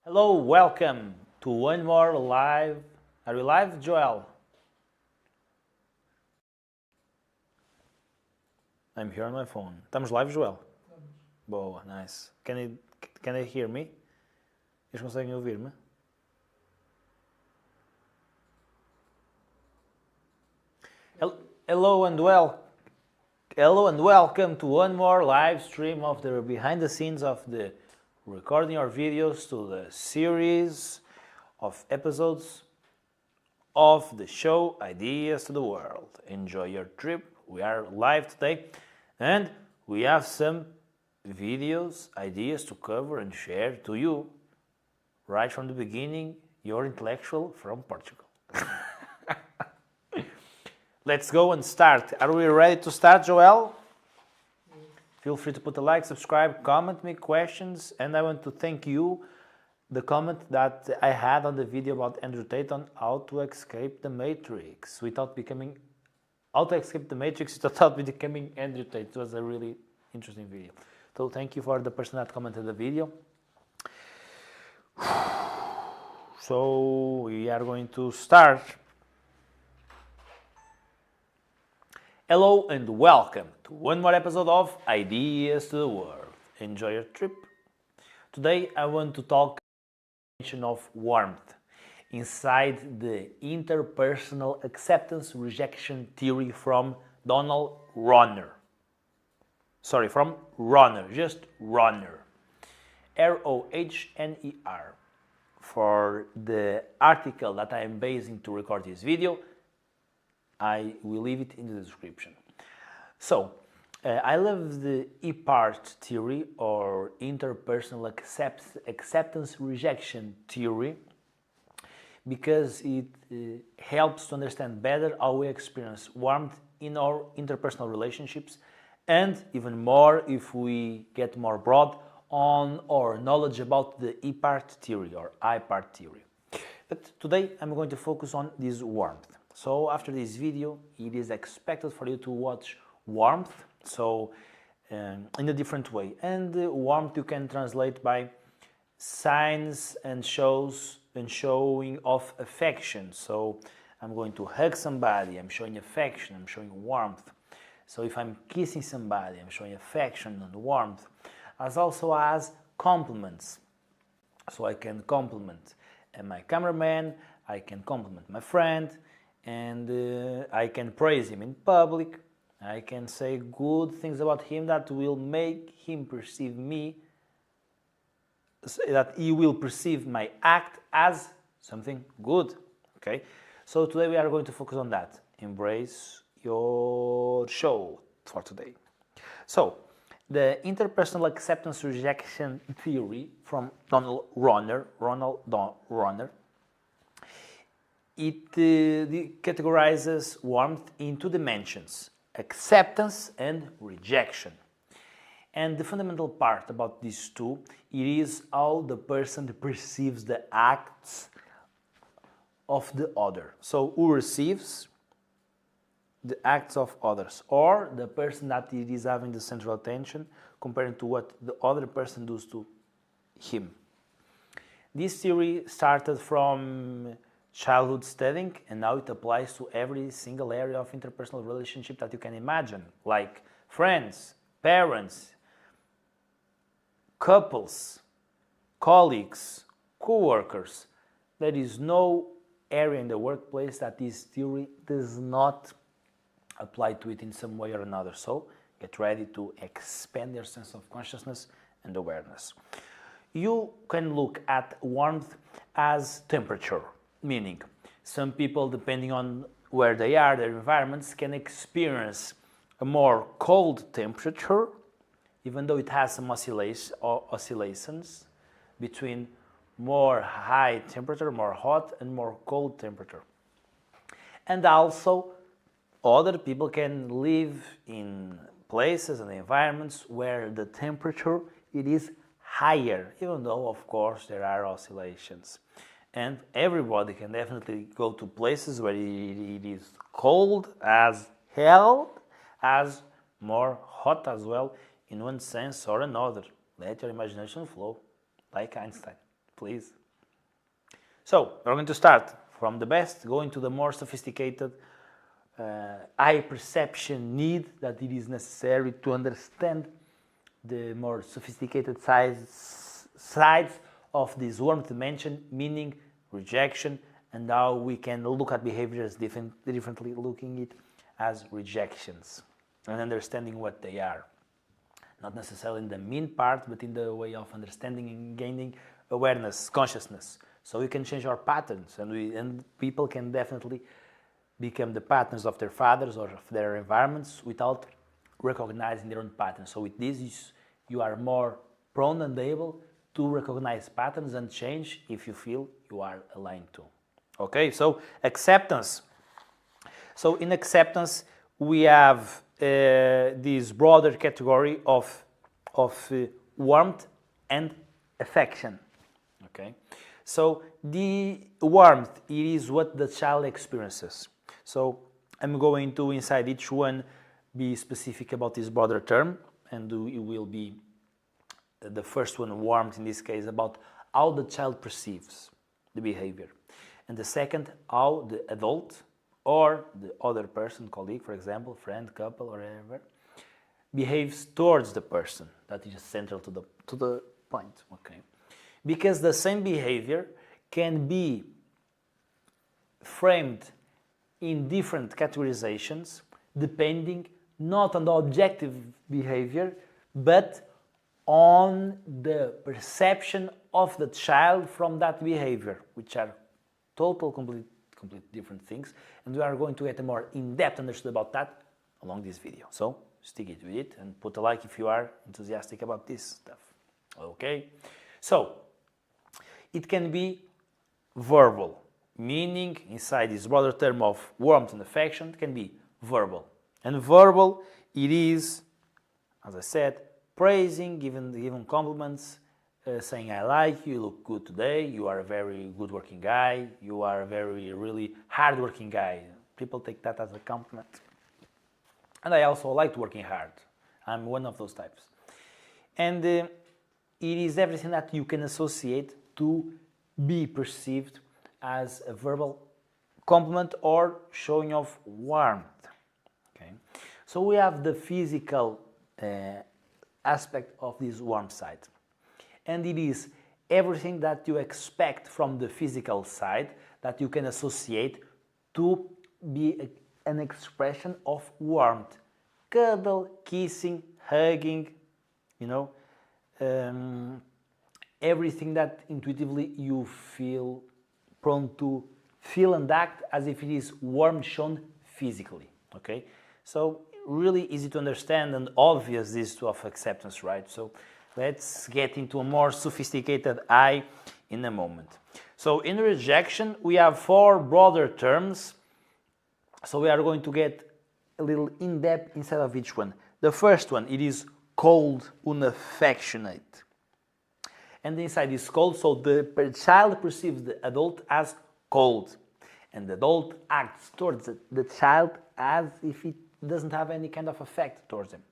Hello, welcome to one more live. Are we live, Joel? I'm here on my phone. Estamos live, Joel? Boa, nice. Can they hear me? Eles conseguem ouvir-me? Hello and welcome to one more live stream of the behind the scenes of the recording our videos to the series of episodes of the show Ideas to the World. Enjoy your trip. We are live today and we have some videos, ideas to cover and share to you right from the beginning, your intellectual from Portugal. Let's go and start. Are we ready to start, Joel? Feel free to put a like, subscribe, comment me questions, and I want to thank you. The comment that I had on the video about Andrew Tate on how to escape the Matrix without becoming Andrew Tate. It was a really interesting video. So thank you for the person that commented the video. So we are going to start. Hello and welcome to one more episode of Ideas to the World. Enjoy your trip. Today I want to talk of warmth inside the interpersonal acceptance rejection theory from Donald Ronner. Sorry, from Ronner, just Ronner. R-O-H-N-E-R. For the article that I am basing to record this video, I will leave it in the description. So, I love the E-part theory or interpersonal acceptance rejection theory because it helps to understand better how we experience warmth in our interpersonal relationships and even more if we get more broad on our knowledge about the E-part theory or I-part theory. But today I'm going to focus on this warmth. So after this video, it is expected for you to watch warmth, so in a different way. And warmth you can translate by signs and shows and showing of affection. So I'm going to hug somebody, I'm showing affection, I'm showing warmth. So if I'm kissing somebody, I'm showing affection and warmth. As also as compliments. So I can compliment my cameraman, I can compliment my friend, and I can praise him in public. I can say good things about him that will make him perceive me, that he will perceive my act as something good. Okay, so today we are going to focus on that. Embrace your show for today. So, the interpersonal acceptance rejection theory from Donald Ronner, it categorizes warmth in two dimensions, acceptance and rejection. And the fundamental part about these two, it is how the person perceives the acts of the other. So who receives the acts of others, or the person that it is having the central attention compared to what the other person does to him. This theory started from childhood studying, and now it applies to every single area of interpersonal relationship that you can imagine, like friends, parents, couples, colleagues, co-workers. There is no area in the workplace that this theory does not apply to it in some way or another. So get ready to expand your sense of consciousness and awareness. You can look at warmth as temperature. Meaning, some people, depending on where they are, their environments, can experience a more cold temperature, even though it has some oscillations between more high temperature, more hot, and more cold temperature. And also, other people can live in places and environments where the temperature it is higher, even though, of course, there are oscillations. And everybody can definitely go to places where it is cold as hell, as more hot as well, in one sense or another. Let your imagination flow, like Einstein. please. So, we're going to start from the best, going to the more sophisticated eye perception need that it is necessary to understand the more sophisticated sides of this warmth dimension, meaning rejection, and how we can look at behaviors differently, looking it as rejections and understanding what they are. Not necessarily in the mean part, but in the way of understanding and gaining awareness, consciousness. So we can change our patterns, and people can definitely become the partners of their fathers or of their environments without recognizing their own patterns. So with this, you are more prone and able to recognize patterns and change if you feel you are aligned to. Okay, so acceptance. So in acceptance, we have this broader category of warmth and affection. Okay, so the warmth, it is what the child experiences. So I'm going to, inside each one, be specific about this broader term, and it will be the first one, warmth, in this case, about how the child perceives the behavior. And the second, how the adult or the other person, colleague, for example, friend, couple, or whatever, behaves towards the person. That is central to the point. Okay, because the same behavior can be framed in different categorizations depending not on the objective behavior, but on the perception of the child from that behavior, which are complete different things, and we are going to get a more in-depth understanding about that along this video. So stick it with it and put a like if you are enthusiastic about this stuff. Okay, so it can be verbal, meaning inside this broader term of warmth and affection, it can be verbal. And verbal, it is, as I said, praising, giving compliments, saying I like you, you look good today, you are a very good working guy, you are a very really hard working guy. People take that as a compliment. And I also like working hard. I'm one of those types. And it is everything that you can associate to be perceived as a verbal compliment or showing of warmth. Okay, so we have the physical aspect of this warmth side, and it is everything that you expect from the physical side that you can associate to be an expression of warmth. Cuddle, kissing, hugging, you know, everything that intuitively you feel prone to feel and act as if it is warm shown physically. Okay, so really easy to understand and obvious this of acceptance, right? So let's get into a more sophisticated eye in a moment. So in rejection, we have 4 broader terms. So we are going to get a little in-depth inside of each one. The first one, it is cold, unaffectionate. And inside is cold, so the child perceives the adult as cold. And the adult acts towards the child as if it doesn't have any kind of effect towards him.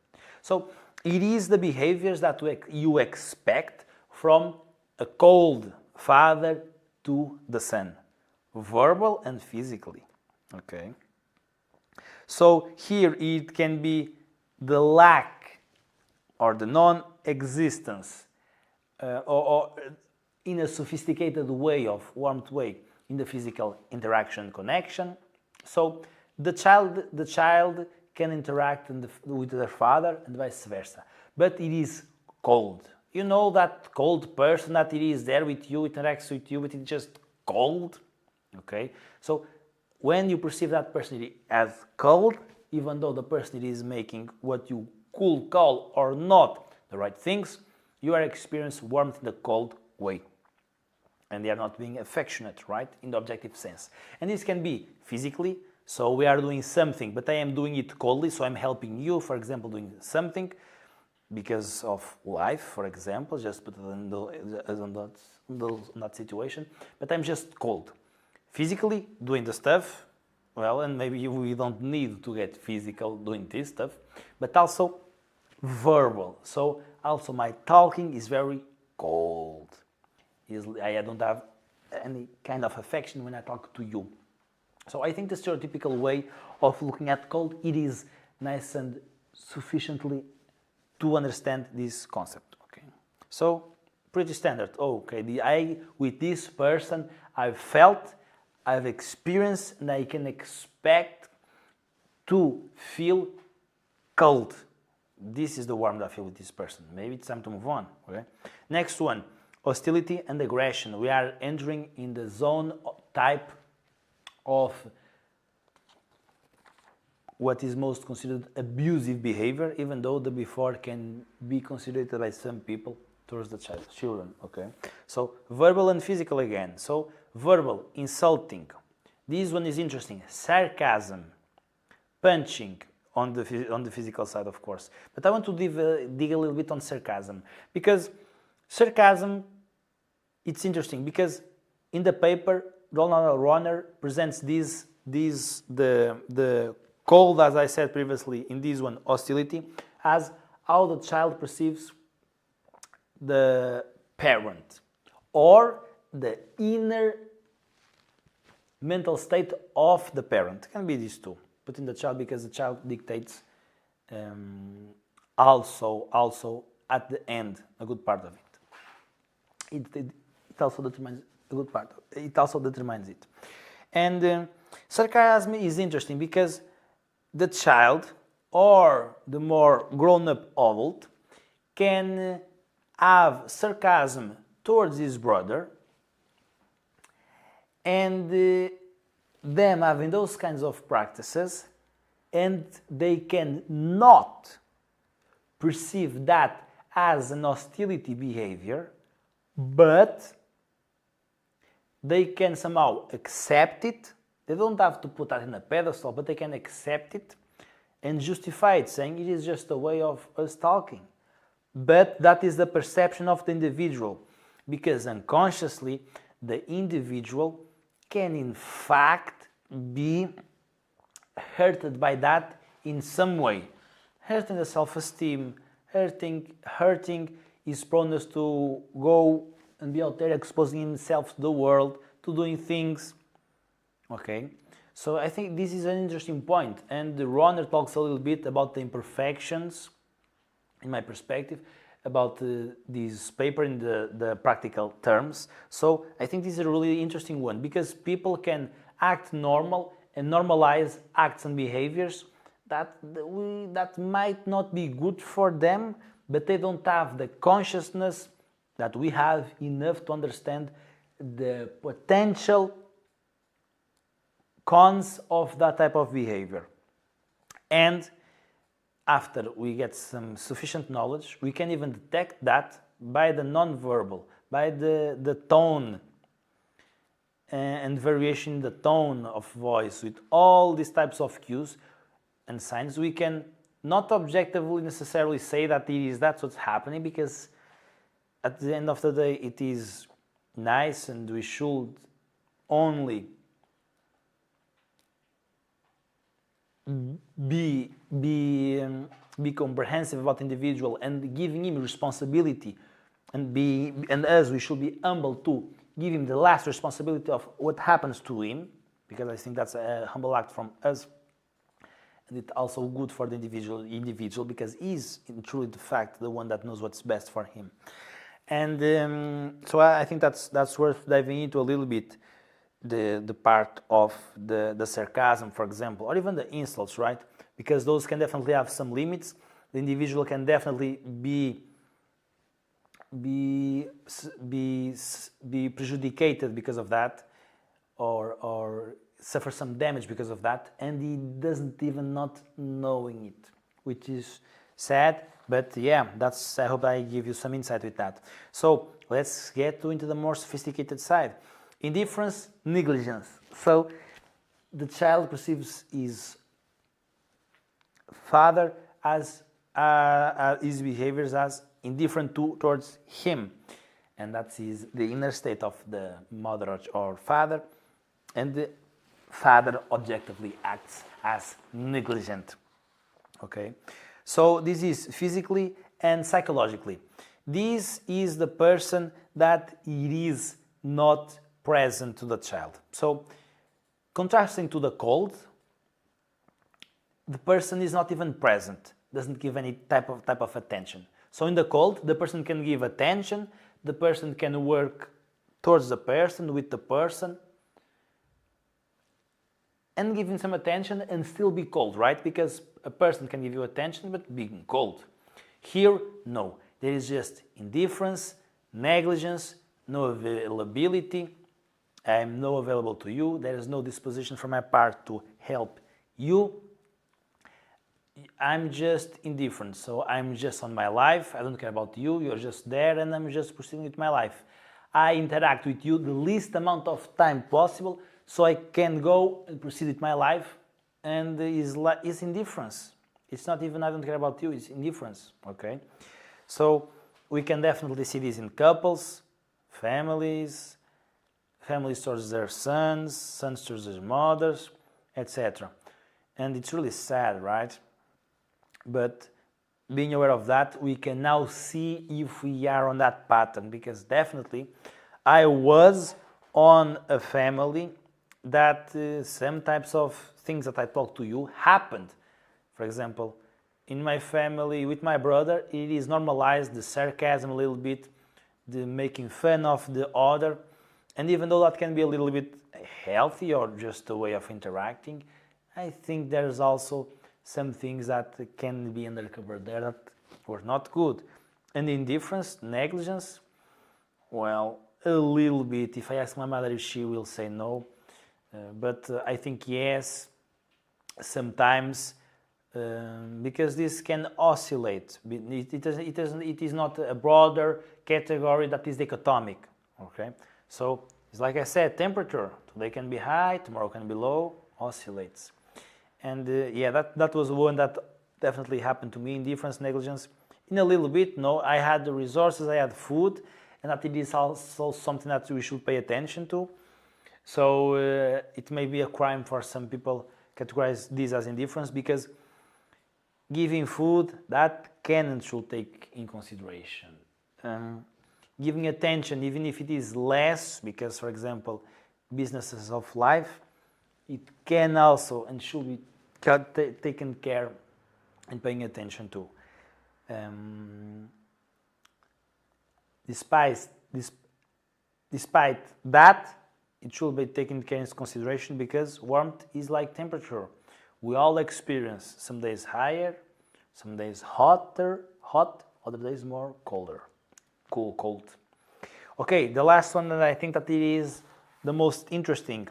So it is the behaviors that you expect from a cold father to the son, verbal and physically. Okay. So here it can be the lack or the non-existence or in a sophisticated way of warmth way in the physical interaction connection. So the child can interact with their father and vice versa, but it is cold. You know that cold person that it is there with you, interacts with you, but it's just cold. Okay, so when you perceive that person as cold, even though the person is making what you could call or not the right things, you are experiencing warmth in the cold way. And they are not being affectionate, right, in the objective sense. And this can be physically, so we are doing something, but I am doing it coldly, so I'm helping you, for example, doing something because of life, for example, just put it in that situation, but I'm just cold. Physically, doing the stuff, well, and maybe we don't need to get physical doing this stuff, but also verbal. So also my talking is very cold. I don't have any kind of affection when I talk to you. So I think the stereotypical way of looking at cold, it is nice and sufficiently to understand this concept. Okay, so pretty standard. Okay, with this person I've felt, I've experienced, and I can expect to feel cold. This is the warmth I feel with this person. Maybe it's time to move on. Okay. Next one, hostility and aggression. We are entering in the zone type of what is most considered abusive behavior, even though the before can be considered by some people towards the children. Okay. So verbal and physical again. So verbal, insulting. This one is interesting. Sarcasm, punching, on the physical side, of course. But I want to dig a little bit on sarcasm, because sarcasm, it's interesting, because in the paper, Ronald Ronner presents the cold, as I said previously, in this one, hostility, as how the child perceives the parent, or the inner mental state of the parent. It can be these two. Put in the child, because the child dictates also at the end a good part of it. It also determines a good part. It also determines it. And sarcasm is interesting because the child or the more grown-up adult can have sarcasm towards his brother, and them having those kinds of practices, and they can not perceive that as an hostility behavior, but they can somehow accept it. They don't have to put that in a pedestal, but they can accept it and justify it, saying it is just a way of us talking. But that is the perception of the individual, because unconsciously the individual can in fact be hurted by that in some way. Hurting the self-esteem, hurting his proneness to go and be out there exposing himself to the world, to doing things. Okay, so I think this is an interesting point, and the runner talks a little bit about the imperfections, in my perspective, about this paper in the practical terms. So I think this is a really interesting one, because people can act normal and normalize acts and behaviors that might not be good for them, but they don't have the consciousness that we have enough to understand the potential cons of that type of behavior. And after we get some sufficient knowledge, we can even detect that by the non-verbal, by the tone and variation in the tone of voice. With all these types of cues and signs, we can not objectively necessarily say that that's what's happening, because at the end of the day it is nice, and we should only be comprehensive about the individual and giving him responsibility, and as we should be humble to give him the last responsibility of what happens to him, because I think that's a humble act from us, and it's also good for the individual because he's truly the fact the one that knows what's best for him. And so I think that's worth diving into a little bit. The part of the sarcasm, for example, or even the insults, right? Because those can definitely have some limits. The individual can definitely be prejudicated because of that, or suffer some damage because of that, and he doesn't even not knowing it, which is sad. But yeah, I hope I give you some insight with that. So let's get into the more sophisticated side. Indifference, negligence. So the child perceives his father as his behaviors as indifferent towards him, and that's the inner state of the mother or father, and the father objectively acts as negligent. Okay, so this is physically and psychologically. This is the person that it is not present to the child. So, contrasting to the cold, the person is not even present, doesn't give any type of attention. So in the cold, the person can give attention, the person can work towards the person, with the person, and giving some attention and still be cold, right? Because a person can give you attention but being cold. Here, no. There is just indifference, negligence, no availability. I am not available to you. There is no disposition from my part to help you. I'm just indifferent, so I'm just on my life. I don't care about you. You're just there, and I'm just proceeding with my life. I interact with you the least amount of time possible, so I can go and proceed with my life. And it's indifference. It's not even I don't care about you. It's indifference. Okay, so we can definitely see this in couples, families towards their sons, sons towards their mothers, etc. And it's really sad, right? But being aware of that, we can now see if we are on that pattern, because definitely I was on a family that some types of things that I talked to you happened. For example, in my family with my brother, it is normalized, the sarcasm a little bit, the making fun of the other, and even though that can be a little bit healthy or just a way of interacting, I think there's also some things that can be undercovered there that were not good. And indifference, negligence, well, a little bit. If I ask my mother if she will say no, but I think yes, sometimes, because this can oscillate. It is not a broader category that is dichotomic. Okay, so it's like I said, temperature. Today can be high, tomorrow can be low, oscillates. And yeah, that was one that definitely happened to me. Indifference, negligence, in a little bit. No, I had the resources, I had food, and that it is also something that we should pay attention to. So it may be a crime for some people categorize this as indifference, because giving food, that can and should take in consideration. Giving attention, even if it is less, because for example, businesses of life, it can also and should be taken care and paying attention to. Despite that, it should be taken into consideration, because warmth is like temperature. We all experience some days higher, some days hot, other days more colder, cold. Okay, the last one that I think that it is the most interesting.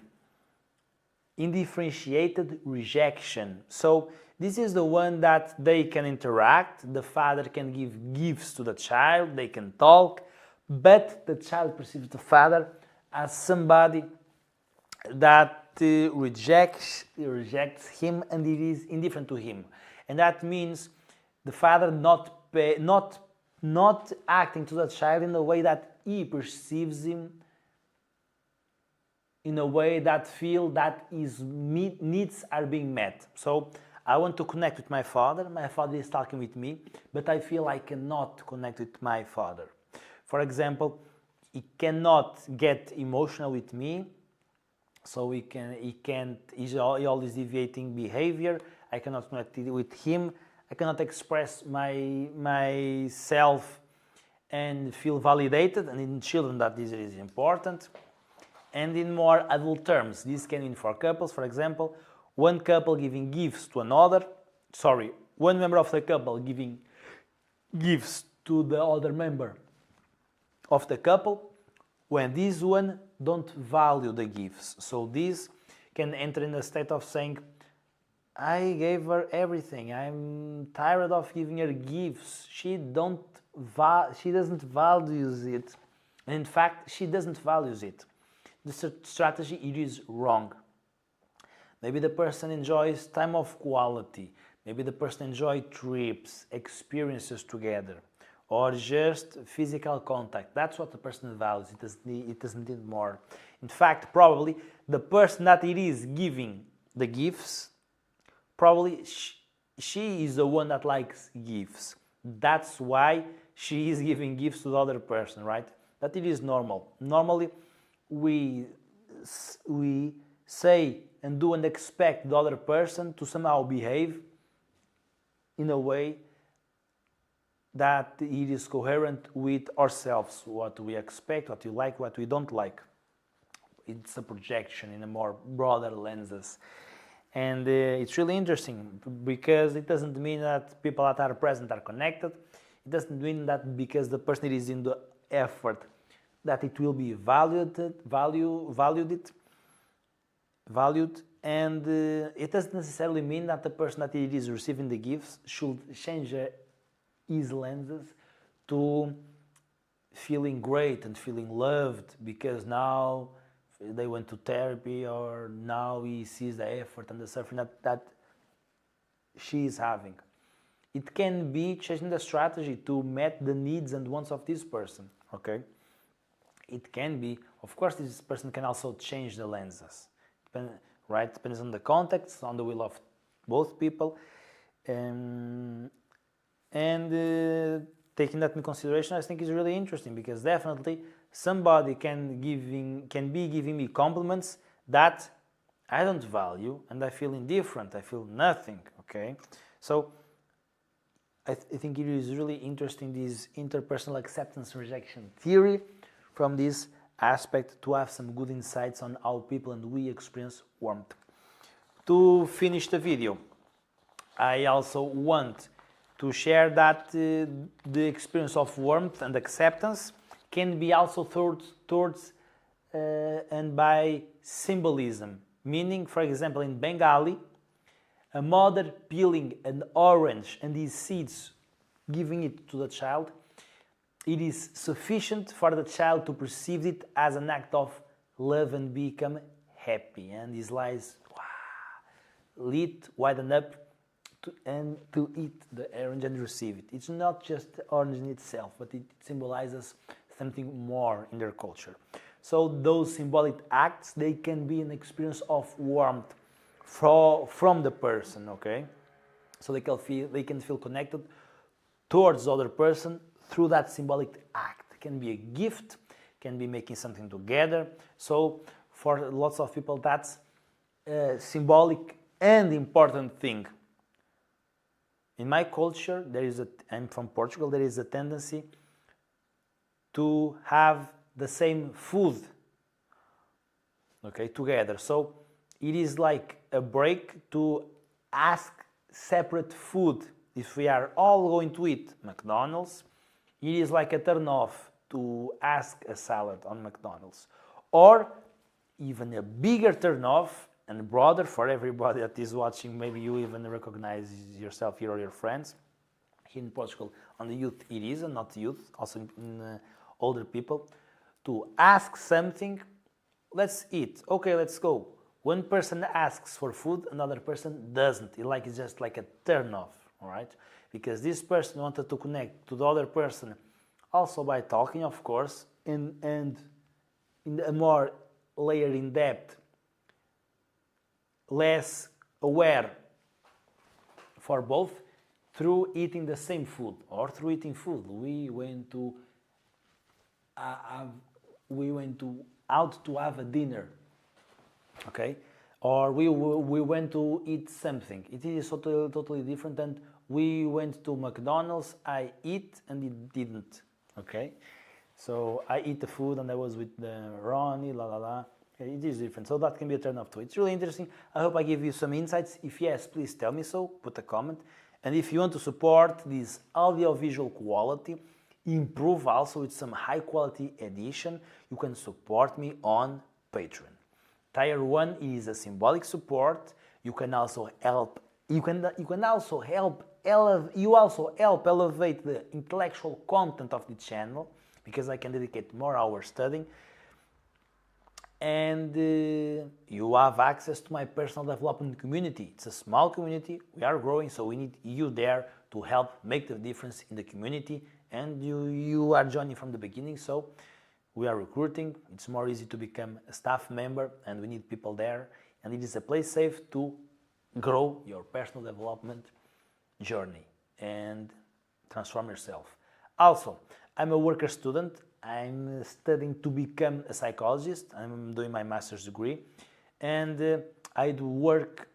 Indifferentiated rejection. So this is the one that they can interact, the father can give gifts to the child, they can talk, but the child perceives the father as somebody that rejects him, and it is indifferent to him. And that means the father not acting to the child in the way that he perceives him, in a way that feel that his needs are being met. So I want to connect with my father is talking with me, but I feel I cannot connect with my father. For example, he cannot get emotional with me, so he's always deviating behavior. I cannot connect with him. I cannot express myself and feel validated, and in children that this is important. And in more adult terms, this can mean for couples, for example, one couple giving gifts to another, one member of the couple giving gifts to the other member of the couple, when this one don't value the gifts. So this can enter in a state of saying, I gave her everything, I'm tired of giving her gifts, she doesn't value it, and in fact, she doesn't value it. The strategy, it is wrong. Maybe the person enjoys time of quality. Maybe the person enjoys trips, experiences together, or just physical contact. That's what the person values. It doesn't need more. In fact, probably the person that it is giving the gifts, probably she is the one that likes gifts. That's why she is giving gifts to the other person, right? that it is normal. Normally, we say and do and expect the other person to somehow behave in a way that it is coherent with ourselves, what we expect, what we like, what we don't like. It's a projection in a more broader lenses. And it's really interesting because it doesn't mean that people that are present are connected. It doesn't mean that because the person is in the effort that it will be valued, and it doesn't necessarily mean that the person that it is receiving the gifts should change his lenses to feeling great and feeling loved because now they went to therapy or now he sees the effort and the suffering that she is having. It can be changing the strategy to meet the needs and wants of this person, okay? It can be, of course, this person can also change the lenses, right? Depends on the context, on the will of both people. And taking that into consideration, I think is really interesting because definitely somebody can be giving me compliments that I don't value and I feel indifferent, I feel nothing, okay? So I think it is really interesting, this interpersonal acceptance rejection theory, from this aspect to have some good insights on how people and we experience warmth. To finish the video, I also want to share that the experience of warmth and acceptance can be also towards and by symbolism. Meaning, for example, in Bengali, a mother peeling an orange and these seeds, giving it to the child, it is sufficient for the child to perceive it as an act of love and become happy. And his eyes, lit, widen up, to eat the orange and receive it. It's not just the orange in itself, but it symbolizes something more in their culture. So those symbolic acts, they can be an experience of warmth from the person, okay? So they can feel connected towards the other person through that symbolic act. It can be a gift, can be making something together. So for lots of people, that's a symbolic and important thing. In my culture, I'm from Portugal, there is a tendency to have the same food, okay, together. So it is like a break to ask separate food. If we are all going to eat McDonald's, it is like a turn off to ask a salad on McDonald's. Or even a bigger turn off and broader for everybody that is watching, maybe you even recognize yourself here or your friends. Here in Portugal, on the youth it is, and not youth, also in older people, to ask something, let's eat, okay, let's go. One person asks for food, another person doesn't. It's just like a turn off, all right? Because this person wanted to connect to the other person also by talking, of course, and in a more layer in depth, less aware for both, through eating the same food or through eating food. We went out to have a dinner, okay? Or we went to eat something. It is totally different than we went to McDonald's, I eat and it didn't, okay? So I eat the food and I was with Ronnie, Okay, it is different, so that can be a turn off too. It's really interesting. I hope I give you some insights. If yes, please tell me so, put a comment. And if you want to support this audio-visual quality, improve also with some high-quality edition, you can support me on Patreon. Tier 1 is a symbolic support. You can also help. You also help elevate the intellectual content of the channel, because I can dedicate more hours studying. And you have access to my personal development community. It's a small community, we are growing, so we need you there to help make the difference in the community. And you are joining from the beginning, so we are recruiting. It's more easy to become a staff member, and we need people there. And it is a place safe to grow your personal development journey and transform yourself. Also, I'm a worker student. I'm studying to become a psychologist. I'm doing my master's degree, and I do work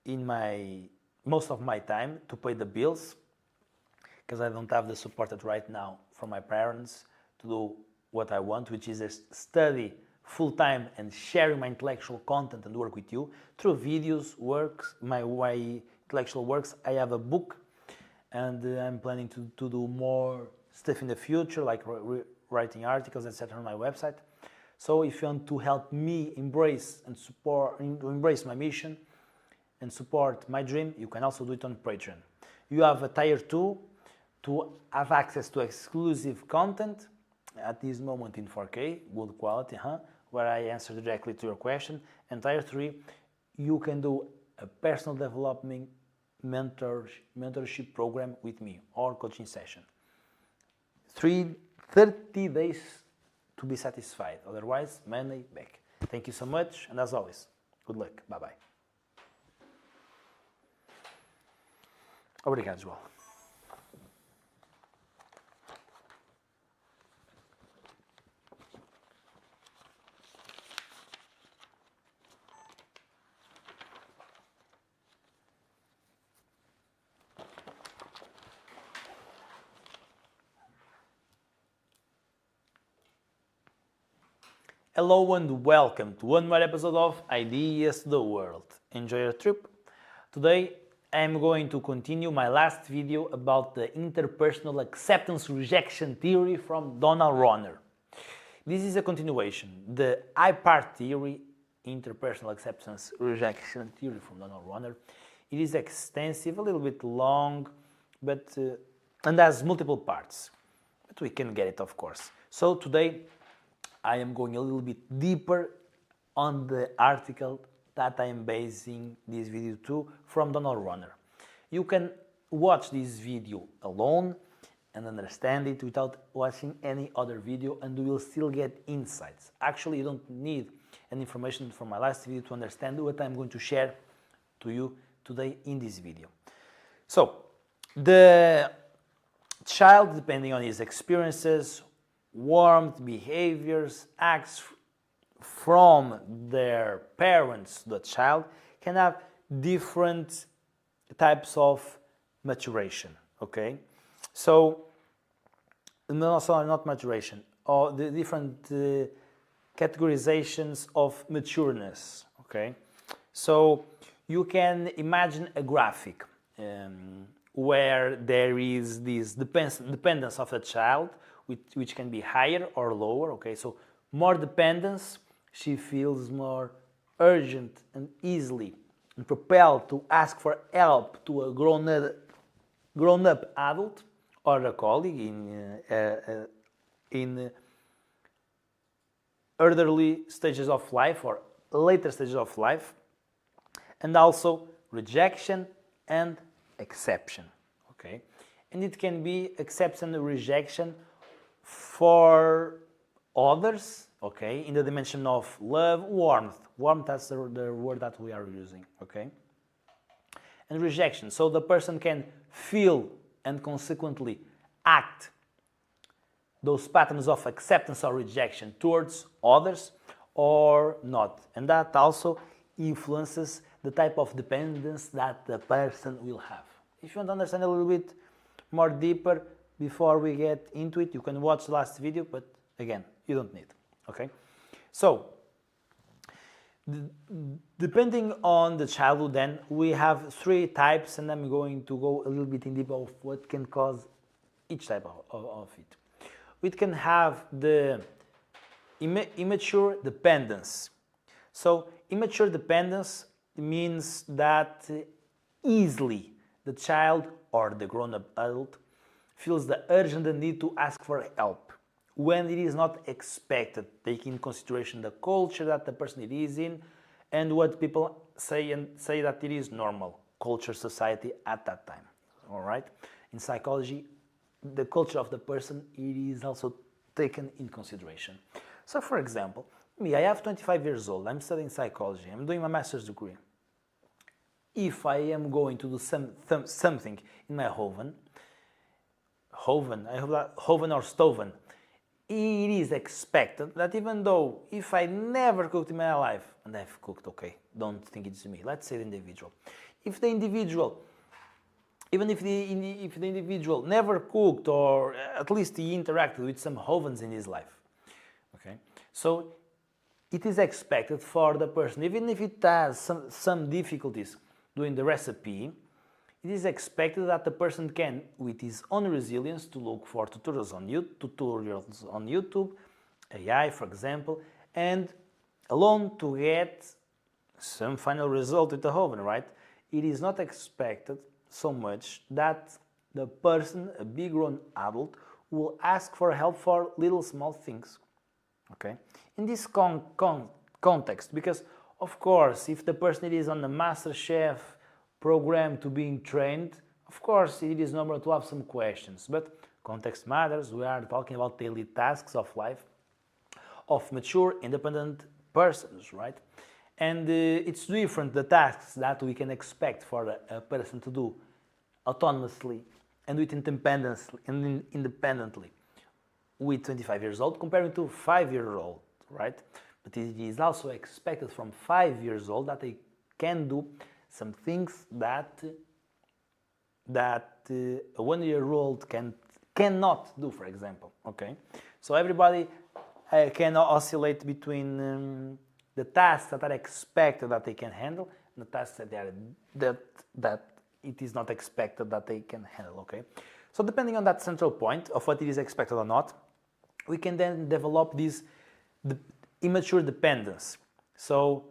in most of my time to pay the bills, because I don't have the support right now from my parents to do what I want, which is study full-time and sharing my intellectual content and work with you through videos, works, my intellectual works. I have a book, and I'm planning to do more stuff in the future, like writing articles, etc. on my website. So if you want to help me embrace my mission and support my dream, you can also do it on Patreon. You have a tier 2 to have access to exclusive content, at this moment in 4K, good quality, where I answer directly to your question. And tier 3, you can do a personal development mentorship program with me, or coaching session. 30 days to be satisfied, otherwise money back. Thank you so much, and as always, good luck. Bye-bye. Obrigado, João. Hello and welcome to one more episode of Ideas to the World. Enjoy your trip. Today I am going to continue my last video about the interpersonal acceptance rejection theory from Donald Ronner. This is a continuation. The I-part theory, interpersonal acceptance rejection theory from Donald Ronner. It is extensive, a little bit long, and has multiple parts. But we can get it, of course. So today I am going a little bit deeper on the article that I am basing this video to from Donald Ronner. You can watch this video alone and understand it without watching any other video, and you will still get insights. Actually, you don't need any information from my last video to understand what I'm going to share to you today in this video. So, the child, depending on his experiences, warmth, behaviors, acts from their parents, the child, can have different types of maturation, okay? So, no, sorry, not maturation, or the different categorizations of matureness, okay? So, you can imagine a graphic where there is this dependence of the child, which can be higher or lower, okay? So more dependence, she feels more urgent and easily and propelled to ask for help to a grown-up adult or a colleague in early stages of life or later stages of life, and also rejection and acceptance, okay? And it can be acceptance and rejection for others, okay, in the dimension of love, warmth. Warmth, that's the word that we are using, okay? And rejection, so the person can feel and consequently act those patterns of acceptance or rejection towards others or not. And that also influences the type of dependence that the person will have. If you want to understand a little bit more deeper, before we get into it, you can watch the last video, but again, you don't need, okay? So, depending on the childhood then, we have 3 types, and I'm going to go a little bit in deep of what can cause each type of it. We can have the immature dependence. So, immature dependence means that easily the child or the grown-up adult feels the urge and the need to ask for help when it is not expected, taking into consideration the culture that the person is in and what people say that it is normal, culture, society at that time, all right? In psychology, the culture of the person, it is also taken in consideration. So, for example, me, I have 25 years old, I'm studying psychology, I'm doing my master's degree. If I am going to do something in my Hoven or Stoven, it is expected that even though if I never cooked in my life, and I've cooked, okay, don't think it's me, let's say the individual. If the individual, even if the individual never cooked, or at least he interacted with some ovens in his life, okay, so it is expected for the person, even if it has some difficulties doing the recipe, it is expected that the person can, with his own resilience, to look for tutorials on YouTube, AI for example, and alone to get some final result with the oven, right? It is not expected so much that the person, a big grown adult, will ask for help for little small things, okay? In this context, because of course, if the person is on the master chef program to being trained, of course it is normal to have some questions, but context matters. We are talking about daily tasks of life of mature, independent persons, right? And it's different, the tasks that we can expect for a person to do autonomously and with independently with 25 years old comparing to 5-year-old, right? But it is also expected from 5 years old that they can do some things that a 1-year-old cannot do, for example, okay? So everybody can oscillate between the tasks that are expected that they can handle and the tasks that it is not expected that they can handle, okay? So depending on that central point of what it is expected or not, we can then develop this immature dependence. So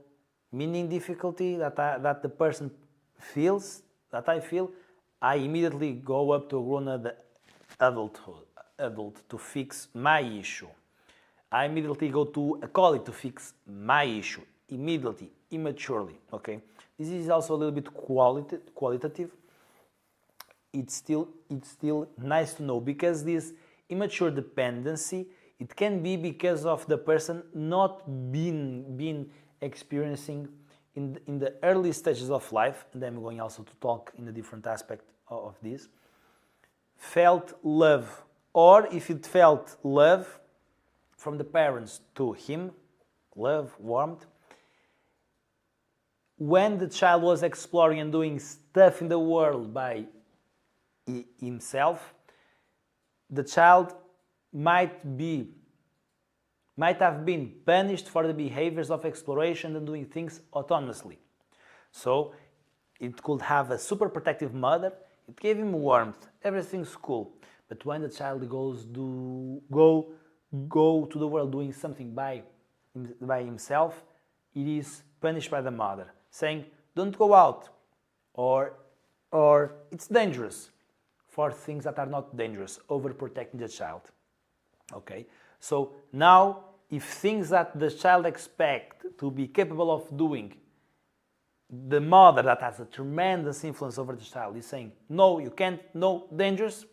meaning difficulty that the person feels, that I feel, I immediately go up to a grown adult to fix my issue. I immediately go to a colleague to fix my issue, immediately, immaturely, okay? This is also a little bit qualitative. It's still nice to know, because this immature dependency, it can be because of the person not being experiencing in the early stages of life, and I'm going also to talk in a different aspect of this, felt love, or if it felt love from the parents to him, love, warmth, when the child was exploring and doing stuff in the world by himself, the child might have been punished for the behaviors of exploration and doing things autonomously. So it could have a super protective mother, it gave him warmth, everything's cool. But when the child goes to go to the world doing something by himself, it is punished by the mother, saying, don't go out, or it's dangerous, for things that are not dangerous, overprotecting the child. Okay, so now if things that the child expects to be capable of doing, the mother that has a tremendous influence over the child is saying, no, you can't, no, dangerous,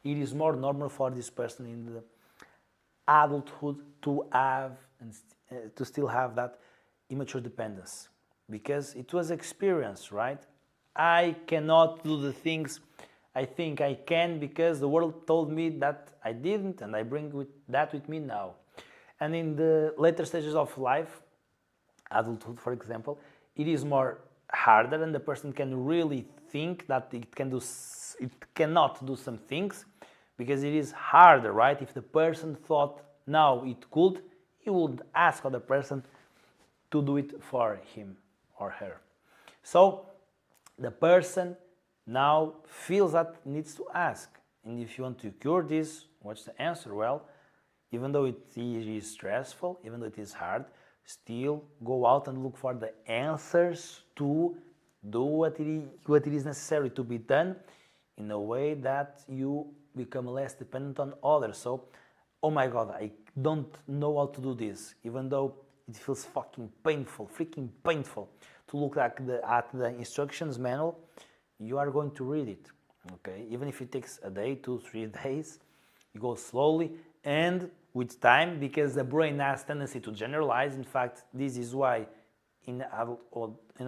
it is more normal for this person in the adulthood to have and to still have that immature dependence, because it was experience, right? I cannot do the things I think I can because the world told me that I didn't, and I bring that with me now. And in the later stages of life, adulthood for example, it is more harder, and the person can really think that it cannot do some things because it is harder, right? If the person thought now it could, he would ask other person to do it for him or her. So the person now feels that needs to ask. And if you want to cure this, what's the answer? Well, even though it is stressful, even though it is hard, still go out and look for the answers to do what it is necessary to be done in a way that you become less dependent on others. So, oh my God, I don't know how to do this, even though it feels fucking painful, freaking painful to look at the instructions manual. You are going to read it, okay? Even if it takes a day, 2, 3 days, you go slowly and with time, because the brain has tendency to generalize. In fact, this is why in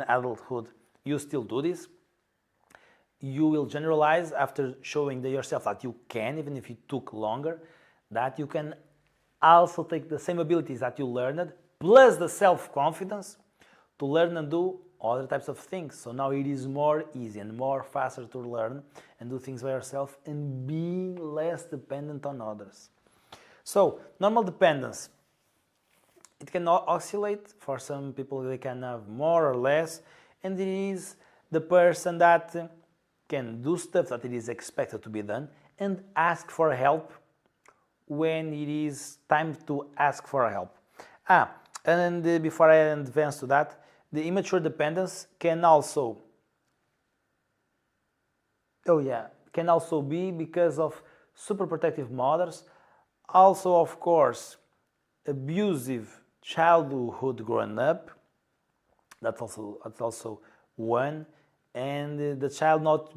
adulthood you still do this. You will generalize after showing yourself that you can, even if it took longer, that you can also take the same abilities that you learned, plus the self-confidence, to learn and do other types of things. So now it is more easy and more faster to learn and do things by yourself and being less dependent on others. So normal dependence, it can oscillate. For some people they can have more or less, and it is the person that can do stuff that it is expected to be done and ask for help when it is time to ask for help. And before I advance to that, the immature dependence can also be because of super protective mothers, also of course abusive childhood growing up, that's also one, and the child not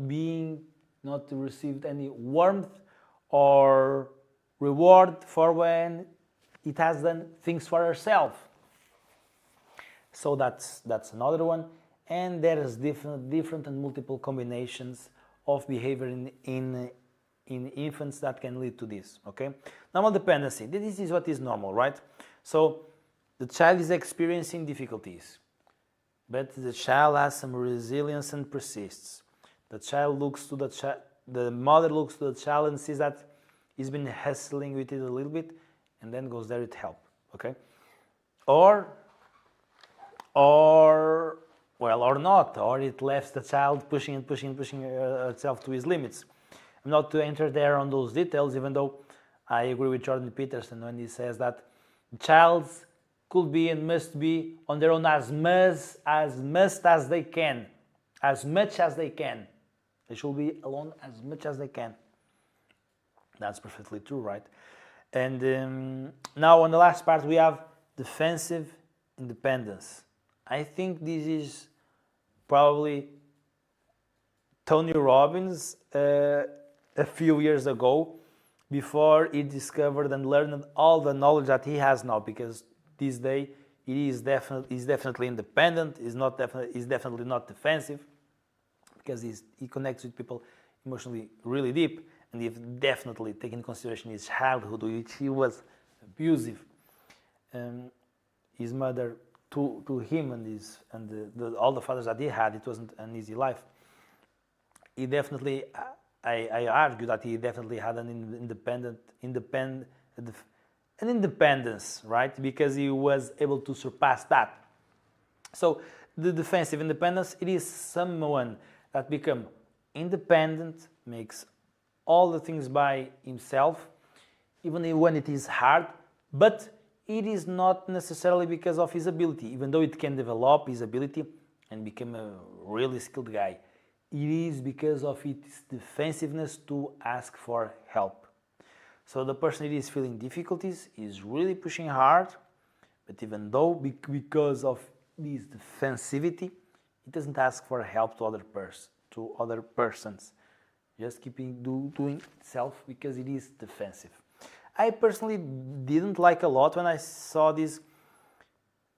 received any warmth or reward for when it has done things for herself. So that's another one, and there's different and multiple combinations of behavior in infants that can lead to this. Okay, normal dependency. This is what is normal, right? So the child is experiencing difficulties, but the child has some resilience and persists. The child looks to the mother looks to the child and sees that he's been hustling with it a little bit, and then goes there with help. Okay, or not, or it left the child pushing itself to his limits. I'm not to enter there on those details, even though I agree with Jordan Peterson when he says that childs could be and must be on their own as much as they can. They should be alone as much as they can. That's perfectly true, right? And now on the last part we have defensive independence. I think this is probably Tony Robbins a few years ago, before he discovered and learned all the knowledge that he has now, because this day he's definitely independent, he's definitely not defensive, because he connects with people emotionally really deep, and if definitely taking into consideration his childhood, which he was abusive, his mother to him and all the fathers that he had, it wasn't an easy life. He definitely, I argue that he definitely had an independence, right? Because he was able to surpass that. So the defensive independence, it is someone that become independent, makes all the things by himself, even when it is hard, but it is not necessarily because of his ability, even though it can develop his ability and become a really skilled guy. It is because of its defensiveness to ask for help. So the person that is feeling difficulties is really pushing hard, but even though because of this defensivity, it doesn't ask for help to other persons. Just keeping doing itself because it is defensive. I personally didn't like a lot when I saw this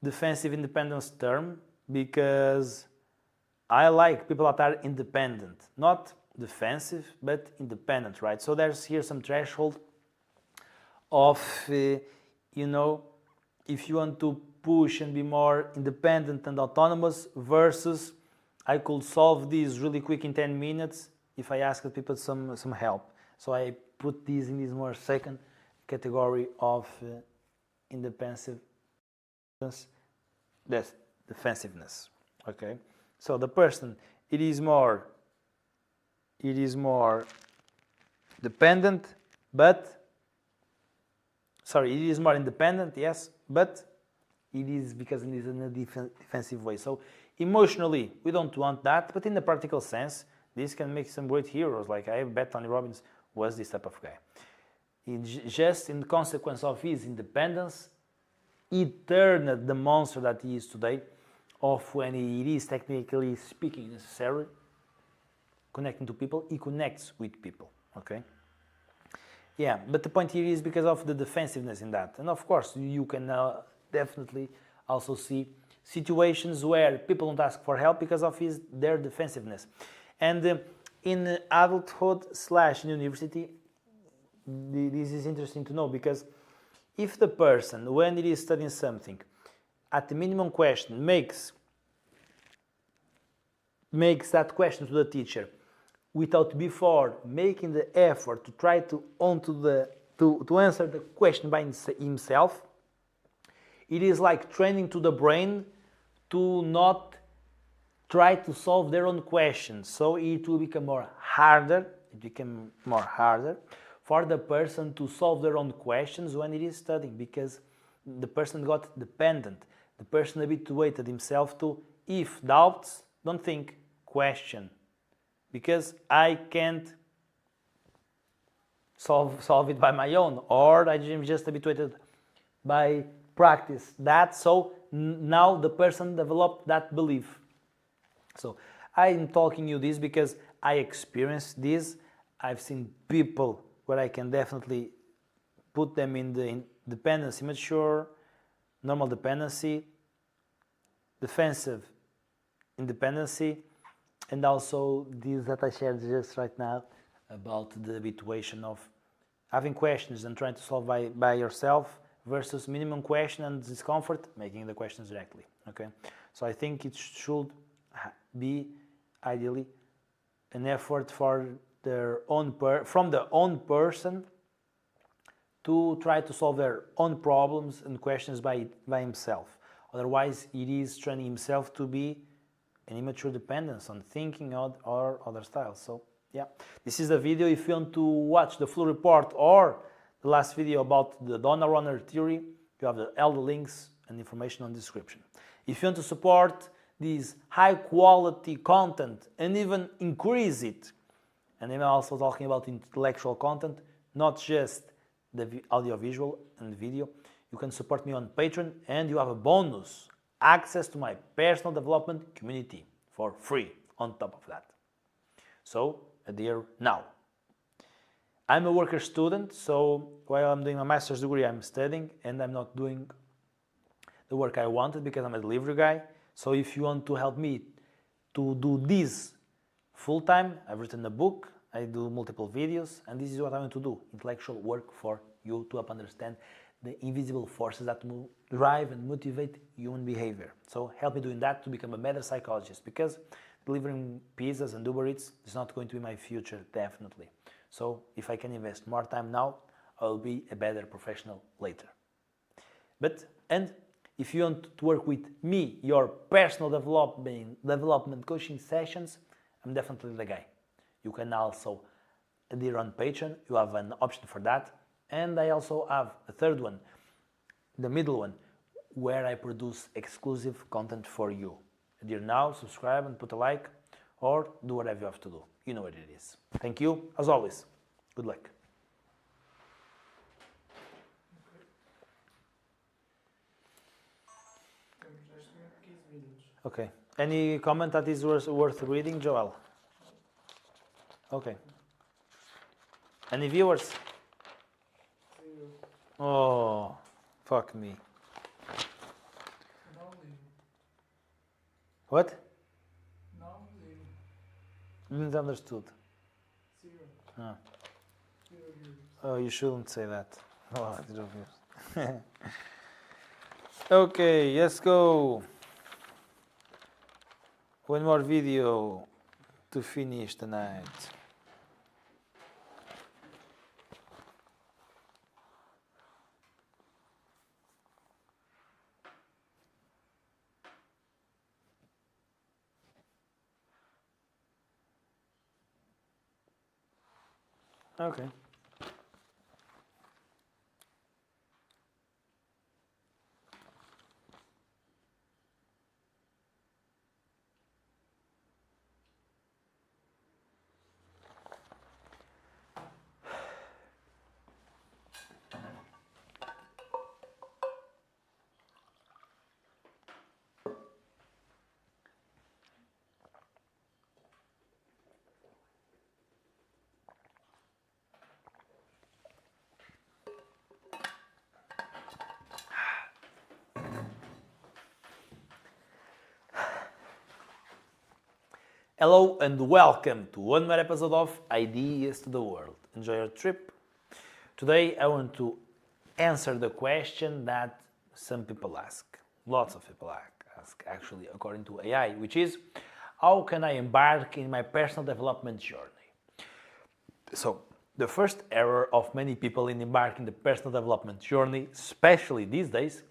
defensive independence term, because I like people that are independent, not defensive, but independent, right? So there's here some threshold of, if you want to push and be more independent and autonomous versus I could solve this really quick in 10 minutes if I asked people some help. So I put these in this more second category of defensiveness. Okay, so the person, it is more dependent, but it is more independent, yes, but it is because it is in a defensive way. So emotionally, we don't want that, but in the practical sense, this can make some great heroes. Like I bet Tony Robbins was this type of guy. Just in consequence of his independence, he turned the monster that he is today off when it is technically speaking necessary. Connecting to people, he connects with people, okay? Yeah, but the point here is because of the defensiveness in that. And of course, you can definitely also see situations where people don't ask for help because of their defensiveness. And in adulthood / university, this is interesting to know, because if the person, when it is studying something, at the minimum question makes that question to the teacher without before making the effort to try to answer the question by himself, it is like training to the brain to not try to solve their own questions. So it will become more harder for the person to solve their own questions when it is studying, because the person got dependent. The person habituated himself to, if doubts, don't think, question. Because I can't solve it by my own, or I'm just habituated by practice that, so now the person developed that belief. So I'm talking you this because I experienced this. I've seen people where I can definitely put them in the dependency, mature, normal dependency, defensive independency, and also this that I shared just right now about the habituation of having questions and trying to solve by yourself versus minimum question and discomfort, making the questions directly. Okay, so I think it should be ideally an effort for from the own person to try to solve their own problems and questions by himself. Otherwise, it is training himself to be an immature dependence on thinking or other styles. So yeah, this is the video. If you want to watch the full report or the last video about the donor runner theory, you have all the links and information on the description. If you want to support this high quality content and even increase it, and I'm also talking about intellectual content, not just the audio visual and video, you can support me on Patreon, and you have a bonus, access to my personal development community for free on top of that. So adhere now. I'm a worker student, so while I'm doing my master's degree, I'm studying, and I'm not doing the work I wanted because I'm a delivery guy. So if you want to help me to do this full-time, I've written a book, I do multiple videos, and this is what I want to do, intellectual work for you to help understand the invisible forces that drive and motivate human behavior. So help me doing that to become a better psychologist, because delivering pizzas and Uber Eats is not going to be my future, definitely. So if I can invest more time now, I'll be a better professional later. And if you want to work with me, your personal development coaching sessions, I'm definitely the guy. You can also adhere on Patreon, you have an option for that. And I also have a third one, the middle one, where I produce exclusive content for you. Adhere now, subscribe and put a like, or do whatever you have to do. You know what it is. Thank you, as always. Good luck. Okay. Any comment that is worth reading, Joel? Okay. Any viewers? Oh, fuck me. What? Didn't understood. Ah. Oh, you shouldn't say that. Oh, 0 views. Okay, let's go. One more video to finish the night. Okay. Hello and welcome to one more episode of Ideas to the World. Enjoy your trip. Today I want to answer the question that some people ask, lots of people ask actually, according to AI, which is, how can I embark in my personal development journey? So, the first error of many people in embarking the personal development journey, especially these days,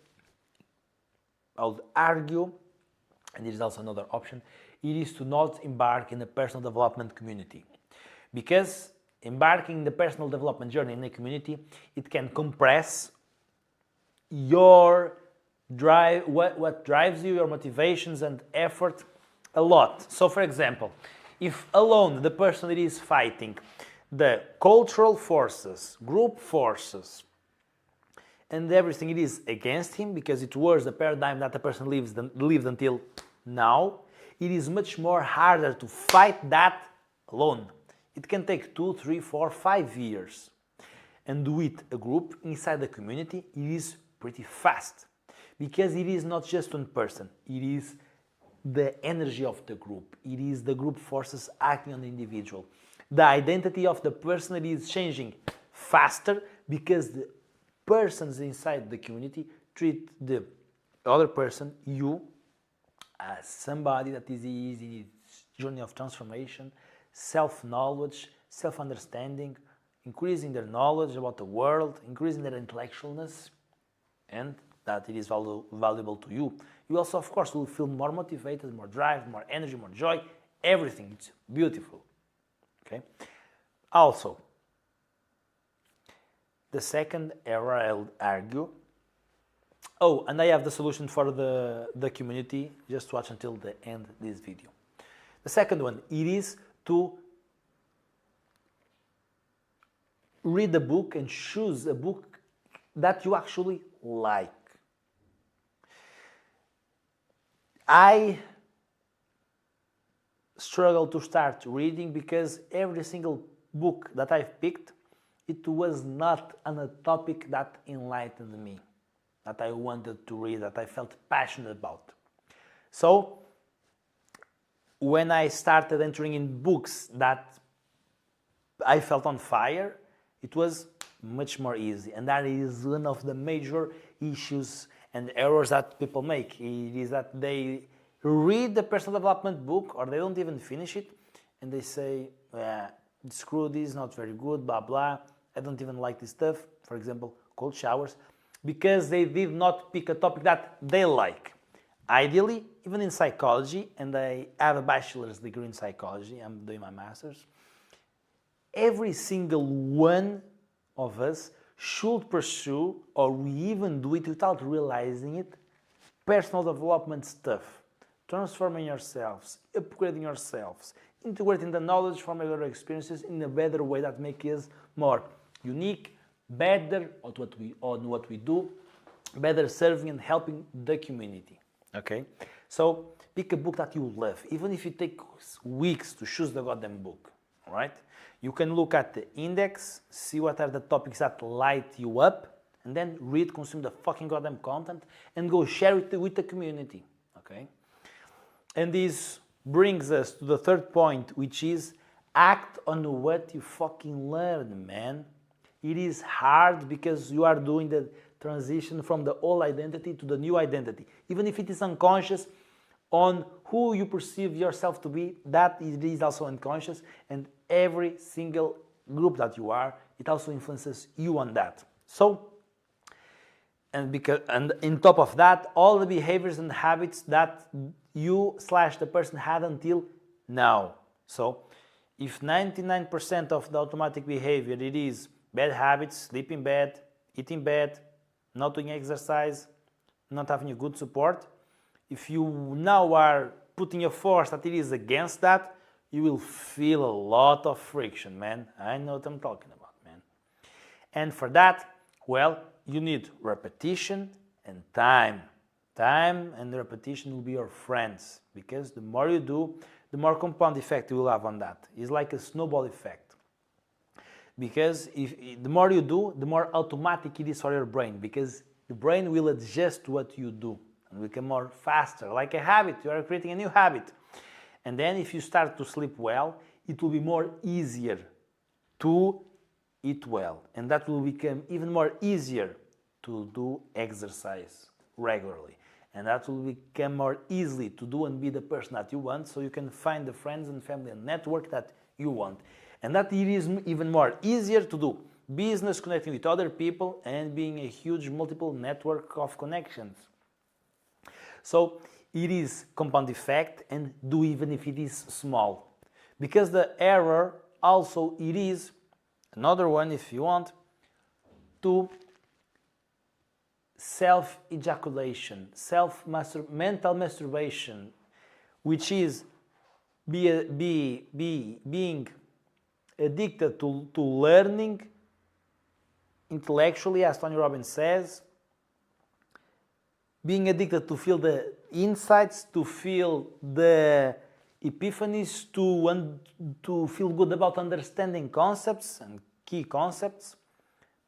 I would argue, and there is also another option, it is to not embark in a personal development community. Because embarking in the personal development journey in a community, it can compress your drive, what drives you, your motivations and effort a lot. So for example, if alone the person that is fighting the cultural forces, group forces, and everything it is against him, because it was the paradigm that the person lived until now, it is much more harder to fight that alone. It can take 2, 3, 4, 5 years. And with a group inside the community, it is pretty fast. Because it is not just one person, it is the energy of the group. It is the group forces acting on the individual. The identity of the person is changing faster because the persons inside the community treat the other person, you, as somebody that is in its journey of transformation, self-knowledge, self-understanding, increasing their knowledge about the world, increasing their intellectualness, and that it is valuable to you. You also, of course, will feel more motivated, more drive, more energy, more joy, everything. It's beautiful. Okay? Also, the second error, I would argue. Oh, and I have the solution for the community. Just watch until the end of this video. The second one, it is to read a book and choose a book that you actually like. I struggle to start reading because every single book that I've picked, it was not on a topic that enlightened me, that I wanted to read, that I felt passionate about. So, when I started entering in books that I felt on fire, it was much more easy. And that is one of the major issues and errors that people make. It is that they read the personal development book or they don't even finish it and they say, screw this, not very good, blah, blah. I don't even like this stuff. For example, cold showers. Because they did not pick a topic that they like. Ideally, even in psychology, and I have a bachelor's degree in psychology, I'm doing my master's, every single one of us should pursue, or we even do it without realizing it, personal development stuff. Transforming yourselves, upgrading yourselves, integrating the knowledge from your experiences in a better way that makes us more unique, better on what we do, better serving and helping the community. Okay? So pick a book that you love, even if it takes weeks to choose the goddamn book. All right? You can look at the index, see what are the topics that light you up, and then read, consume the fucking goddamn content, and go share it with the community. Okay? And this brings us to the third point, which is act on what you fucking learn, man. It is hard because you are doing the transition from the old identity to the new identity. Even if it is unconscious on who you perceive yourself to be, that it is also unconscious, and every single group that you are, it also influences you on that. So, and in top of that, all the behaviors and habits that you/the person had until now. So, if 99% of the automatic behavior it is bad habits, sleeping bad, eating bad, not doing exercise, not having a good support, if you now are putting a force that it is against that, you will feel a lot of friction, man. I know what I'm talking about, man. And for that, well, you need repetition and time. Time and repetition will be your friends, because the more you do, the more compound effect you will have on that. It's like a snowball effect. Because the more you do, the more automatic it is for your brain, because the brain will adjust to what you do and become more faster, like a habit. You are creating a new habit. And then if you start to sleep well, it will be more easier to eat well. And that will become even more easier to do exercise regularly. And that will become more easily to do and be the person that you want, so you can find the friends and family and network that you want. And that it is even more easier to do business, connecting with other people, and being a huge multiple network of connections. So it is compound effect, and do even if it is small. Because the error also it is, another one if you want, to self-ejaculation, mental masturbation, which is being addicted to learning intellectually, as Tony Robbins says, being addicted to feel the insights, to feel the epiphanies, to feel good about understanding concepts and key concepts,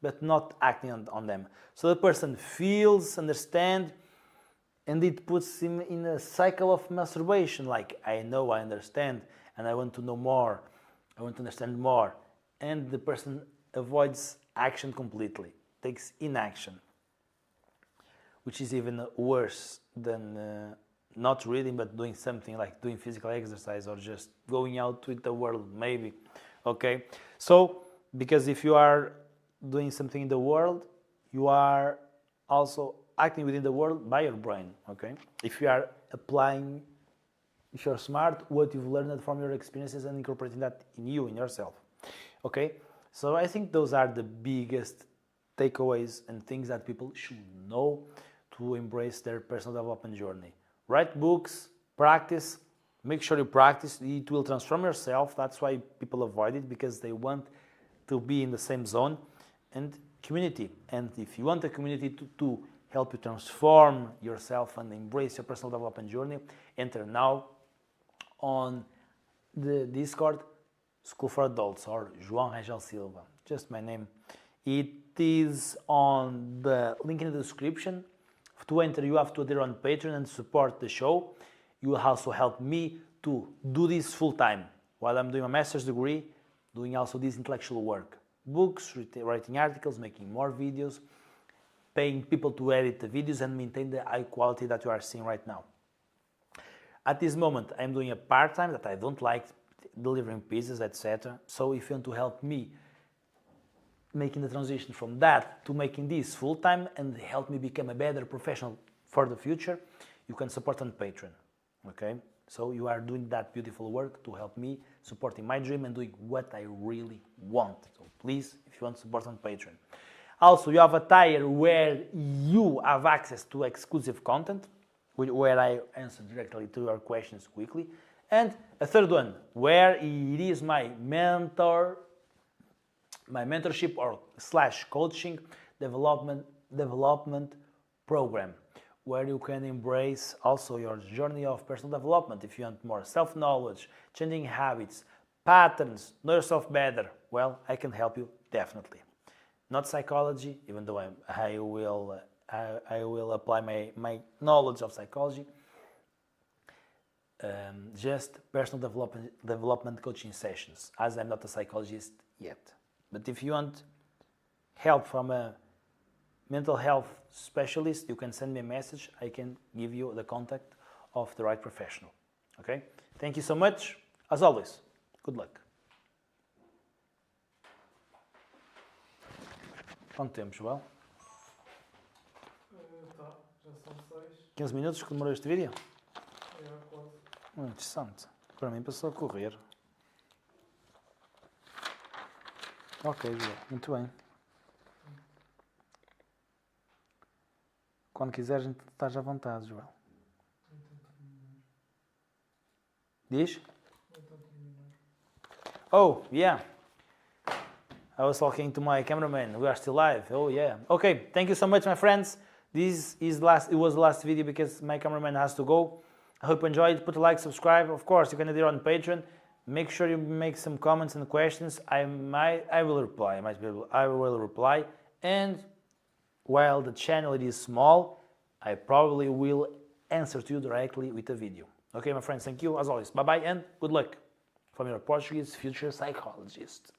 but not acting on them. So the person feels, understands, and it puts him in a cycle of masturbation, like I know, I understand, and I want to know more, I want to understand more. And the person avoids action completely, takes inaction, which is even worse than not reading but doing something like doing physical exercise or just going out with the world, maybe. Okay, so because if you are doing something in the world, you are also acting within the world by your brain. Okay, if you are applying, if you're smart, what you've learned from your experiences and incorporating that in you, in yourself. Okay, so I think those are the biggest takeaways and things that people should know to embrace their personal development journey. Write books, practice, make sure you practice, it will transform yourself. That's why people avoid it, because they want to be in the same zone. And community, and if you want a community to help you transform yourself and embrace your personal development journey, enter now on the Discord, School for Adults, or João Rangel Silva, just my name. It is on the link in the description. To enter, you have to adhere on Patreon and support the show. You will also help me to do this full time while I'm doing my master's degree, doing also this intellectual work. Books, writing articles, making more videos, paying people to edit the videos and maintain the high quality that you are seeing right now. At this moment, I'm doing a part-time that I don't like, delivering pizzas, etc. So if you want to help me making the transition from that to making this full-time and help me become a better professional for the future, you can support on Patreon. Okay? So you are doing that beautiful work to help me supporting my dream and doing what I really want. So please, if you want support on Patreon. Also, you have a tier where you have access to exclusive content, where I answer directly to your questions quickly. And a third one, where it is my mentorship or / coaching development program, where you can embrace also your journey of personal development. If you want more self-knowledge, changing habits, patterns, know yourself better, well, I can help you definitely. Not psychology, even though I will apply my knowledge of psychology. Just personal development coaching sessions, as I'm not a psychologist yet. But if you want help from a mental health specialist, you can send me a message. I can give you the contact of the right professional. Okay? Thank you so much. As always, good luck. Quanto tempo, Joel? Tá, já são 6. 15 minutos que demorou este vídeo? Quase. Muito interessante. Para mim passou a correr. Ok, Joel. Muito bem. Quando quiseres, estás à vontade, Joel. Diz? Oh, yeah. I was talking to my cameraman. We are still live. Oh, yeah. Okay, thank you so much, my friends. This is it was the last video because my cameraman has to go. I hope you enjoyed. Put a like, subscribe. Of course, you can do it on Patreon. Make sure you make some comments and questions. I will reply. I will reply. And while the channel is small, I probably will answer to you directly with a video. Okay, my friends, thank you as always. Bye-bye and good luck from your Portuguese future psychologist.